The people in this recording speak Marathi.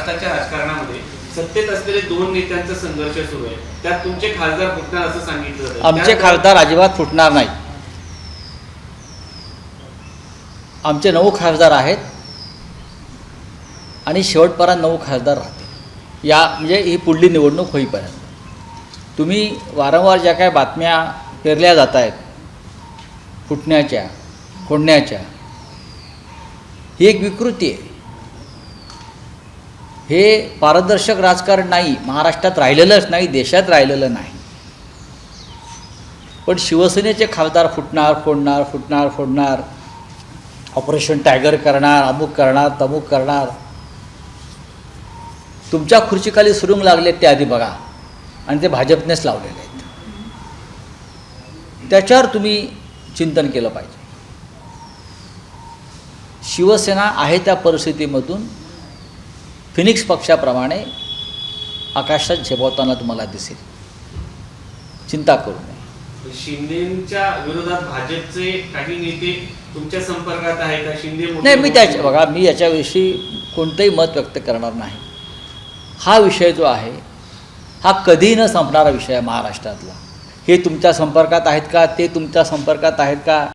महाराष्ट्राच्या राजकारणामध्ये सत्तेत असलेले दोन नेत्यांचा संघर्ष सुरू आहे, त्यात तुमचे खासदार फुटणार असं सांगितलं जातं. आमचे खासदार अजिबात फुटणार नाही. आमचे 9 खासदार आहेत आणि शेवटपर्यंत 9 खासदार राहतील. या म्हणजे ही पुढली निवडणूक होईपर्यंत. तुम्ही वारंवार ज्या काय बातम्या पेरल्या जात आहेत फुटण्याच्या, फोडण्याच्या, ही एक विकृती आहे. हे पारदर्शक राजकारण नाही, महाराष्ट्रात राहिलेलंच नाही, देशात राहिलेलं नाही. पण शिवसेनेचे खासदार फुटणार, फोडणार, फुटणार, फोडणार, ऑपरेशन टायगर करणार, अमुक करणार, तमुक करणार. तुमच्या खुर्चीखाली सुरुंग लागले ते आधी बघा, आणि ते भाजपनेच लावलेले आहेत. त्याच्यावर तुम्ही चिंतन केलं पाहिजे. शिवसेना आहे त्या परिस्थितीमधून फिनिक्स पक्षाप्रमाणे आकाशात झेपावताना तुम्हाला दिसेल. चिंता करू नये. शिंदेच्या विरोधात भाजपचे काही नेते तुमच्या संपर्कात आहे का? शिंदे नाही, मी याच्याविषयी कोणतंही मत व्यक्त करणार नाही. हा विषय जो आहे हा कधीही न संपणारा विषय आहे महाराष्ट्रातला. हे तुमच्या संपर्कात आहेत का, ते तुमच्या संपर्कात आहेत का,